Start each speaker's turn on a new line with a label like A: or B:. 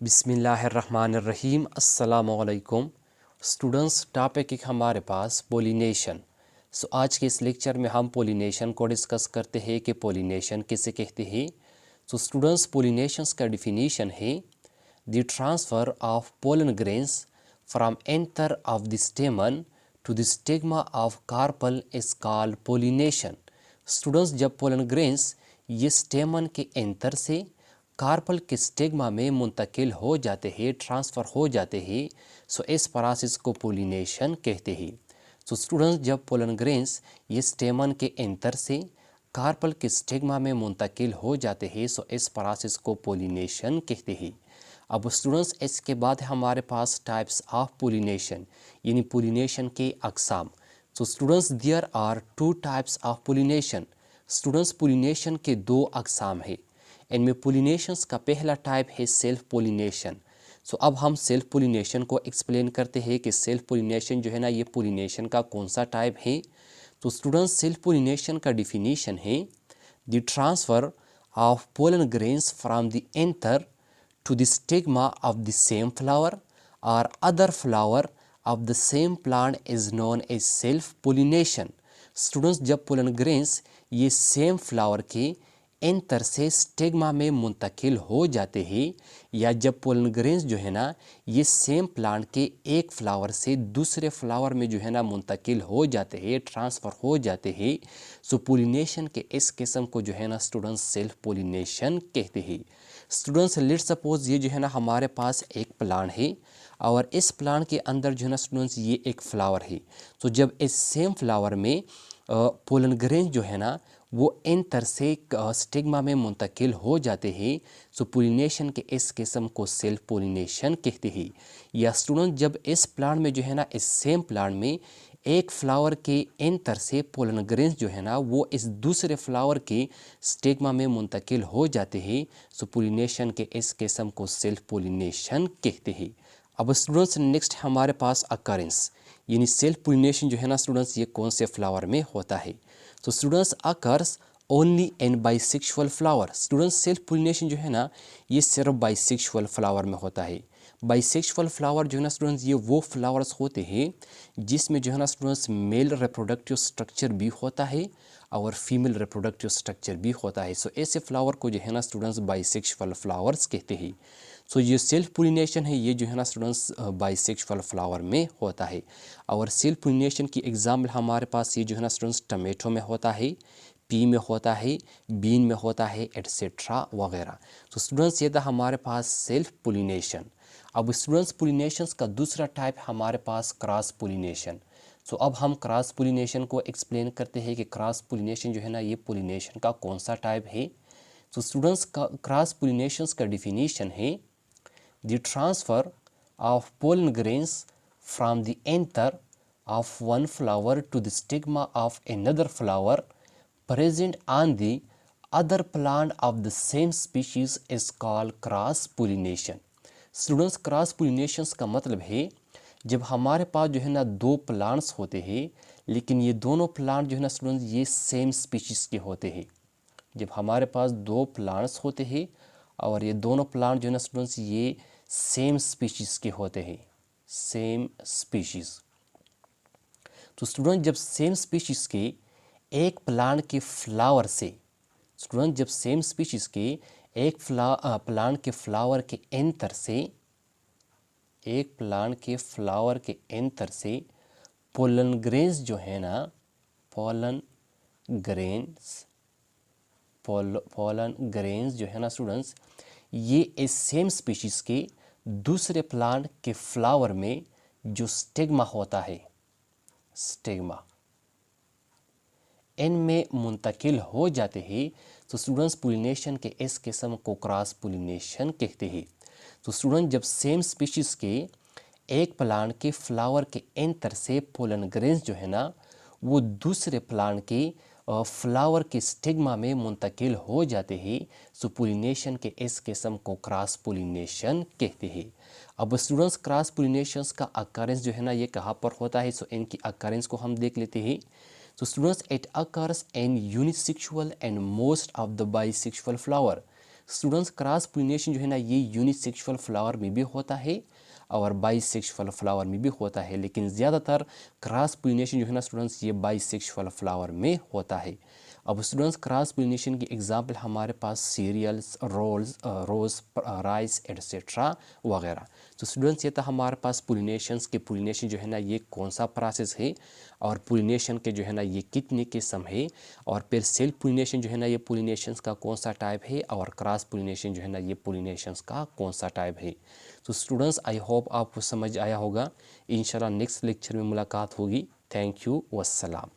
A: बिस्मिल्लाहिर्रहमानिर्रहीम। अस्सलामुअलैकुम students. Topic एक हमारे पास पोलिनेशन। आज के इस लेक्चर में हम पोलिनेशन को डिस्कस करते हैं कि पोलिनेशन किसे कहते हैं। स्टूडेंट्स, पोलिनेशंस का डिफिनीशन है the transfer of pollen grains from anther of the stamen to the stigma of carpel is called pollination. Students, जब पोलन ग्रेन्स ये स्टेमन के एंथर से कार्पल के स्टिग्मा में मुंतकिल हो जाते हैं, ट्रांसफ़र हो जाते हैं, इस प्रोसेस को पोलिनेशन कहते हैं। स्टूडेंट्स, जब पोलन ग्रेन्स ये स्टेमन के एंथर से कार्पल के स्टिग्मा में मुंतकिल हो जाते हैं, इस प्रोसेस को पोलिनेशन कहते हैं। अब स्टूडेंट्स, इसके बाद हमारे पास टाइप्स ऑफ पोलिनेशन यानी पोलिनेशन के अक़साम। Students, there are two types of pollination. Students, pollination के दो अक़साम हैं। इनमें पोलिनेशंस का पहला टाइप है सेल्फ पोलिनेशन। अब हम सेल्फ पोलिनेशन को एक्सप्लेन करते हैं कि सेल्फ पोलिनेशन जो है ना, ये पोलिनेशन का कौन सा टाइप है। स्टूडेंट्स, सेल्फ पोलिनेशन का डिफिनीशन है the transfer of pollen grains from the anther to the stigma of the same flower or other flower of the same plant is known as self pollination। Students, जब pollen grains ये same flower के anther से stigma में मुंतकिल हो जाते हैं, या जब पोलन ग्रेन्स जो है ना ये सेम प्लांट के एक फ्लावर से दूसरे फ्लावर में जो है ना मुंतकिल हो जाते हैं, ट्रांसफ़र हो जाते हैं, पोलिनेशन के इस किस्म को जो है ना स्टूडेंट्स सेल्फ पोलिनेशन कहते हैं। स्टूडेंट्स, लेट्स सपोज ये जो है ना हमारे पास एक प्लांट है और इस प्लांट के अंदर जो है ना स्टूडेंट्स ये एक फ्लावर है। जब इस सेम फ्लावर में पोलन ग्रेन जो है ना वो एंथर से स्टिग्मा में मुंतकिल हो जाते हैं, पोलिनेशन के इस किस्म को सेल्फ पोलिनेशन कहते हैं। या स्टूडेंट, जब इस प्लांट में जो है ना इस सेम प्लांट में एक फ्लावर के एंथर से पोलन ग्रेन्स जो है ना वो इस दूसरे फ्लावर के स्टिग्मा में मुंतकिल हो जाते हैं, पोलिनेशन के इस किस्म को सेल्फ पोलिनेशन कहते हैं। अब स्टूडेंट्स, नेक्स्ट हमारे पास अकरेंस यानी सेल्फ पोलिनेशन जो है ना स्टूडेंट्स ये कौन से फ्लावर में होता है। Students, occurs only in bisexual flower. Students, self pollination जो है ना ये सिर्फ बाइसेक्सुअल फ्लावर में होता है। बाइसेक्सुअल फ्लावर जो है ना स्टूडेंट्स ये वो फ्लावर्स होते हैं जिसमें जो है ना स्टूडेंट्स मेल रिप्रोडक्टिव स्ट्रक्चर भी होता है और फीमेल रिप्रोडक्टिव स्ट्रक्चर भी होता है। ऐसे फ्लावर को जो है ना स्टूडेंट्स बाइसेक्सुअल फ्लावर्स कहते हैं। ये सेल्फ पोलिनेशन है ये जो है ना स्टूडेंट्स बाइसेक्सुअल फ्लावर में होता है। और सेल्फ पोलिनेशन की एग्जाम्पल हमारे पास ये जो है ना स्टूडेंट्स टमेटो में होता है, पी में होता है, बीन में होता है, एट्सेट्रा वगैरह। स्टूडेंट्स, ये था हमारे पास सेल्फ पोलिनेशन। अब स्टूडेंट्स, पोलिनेशंस का दूसरा टाइप हमारे पास क्रॉस पोलिनेशन। अब हम क्रॉस पोलिनेशन को एक्सप्लेन करते हैं कि क्रॉस पोलिनेशन जो है ना ये पोलिनेशन का कौन सा टाइप है। स्टूडेंट्स, क्रॉस पोलिनेशंस का डिफिनीशन है the transfer of pollen grains from the anther of one flower to the stigma of another flower present on the other plant of the same species is called cross pollination। Students, cross pollinations का मतलब है जब हमारे पास जो है ना दो plants होते हैं लेकिन ये दोनों प्लांट जो है ना स्टूडेंट्स ये सेम स्पीशीज़ के होते हैं। जब हमारे पास दो प्लांट्स होते हैं और ये दोनों प्लांट जो है ना स्टूडेंट्स ये सेम स्पीशीज़ के होते हैं, सेम स्पीशीज़। स्टूडेंट, जब सेम स्पीशीज़ के एक प्लांट के फ्लावर से स्टूडेंट जब सेम स्पीशीज़ के एक प्लांट के फ्लावर के एंथर से एक प्लांट के फ्लावर के एंथर से पोलन ग्रेन्स जो है ना पोलन ग्रेन्स जो है ना स्टूडेंट्स ये इस सेम स्पीशीज़ के दूसरे प्लांट के फ्लावर में जो स्टिग्मा होता है, स्टिग्मा इनमें मुंतकिल हो जाते हैं। स्टूडेंट्स, पोलिनेशन के इस किस्म को क्रॉस पोलिनेशन कहते हैं। स्टूडेंट, जब सेम स्पीशीज़ के एक प्लांट के फ्लावर के एंथर से पोलन ग्रेन्स जो है ना वो दूसरे प्लांट के फ्लावर के स्टिग्मा में मुंतकिल हो जाते हैं, पोलिनेशन के इस किस्म को क्रॉस पोलिनेशन कहते हैं। अब स्टूडेंट्स, क्रॉस पोलिनेशंस का अकरेंस जो है ना ये कहाँ पर होता है, इनकी अकरेंस को हम देख लेते हैं। students, it occurs in unisexual and most of the bisexual flower। Students cross pollination जो है ना ये यूनिसेक्सुअल फ्लावर में भी होता है और बाईसेक्सुअल फ्लावर में भी होता है, लेकिन ज़्यादातर क्रॉस पोलिनेशन जो है ना स्टूडेंट्स ये बाईसेक्सुअल फ्लावर में होता है। अब स्टूडेंट्स क्रॉस पोलिनेशन की एग्जांपल हमारे पास सीरियल्स, रोज़, राइस एटसेट्रा वगैरह। तो स्टूडेंट्स ये था हमारे पास पोलिनेशंस के पोलिनेशन जो है ना ये कौन सा प्रोसेस है और पोलिनेशन के जो है ना ये कितने किस्म है, और फिर सेल्फ पोलिनेशन जो है ना ये पोलिनेशंस का कौन सा टाइप है, और क्रॉस पोलिनेशन जो है ना ये पोलिनेशंस का कौन सा टाइप है। तो स्टूडेंट्स आई होप आपको समझ आया होगा। इंशाल्लाह नेक्स्ट लेक्चर में मुलाकात होगी। Thank you, वस्सलाम।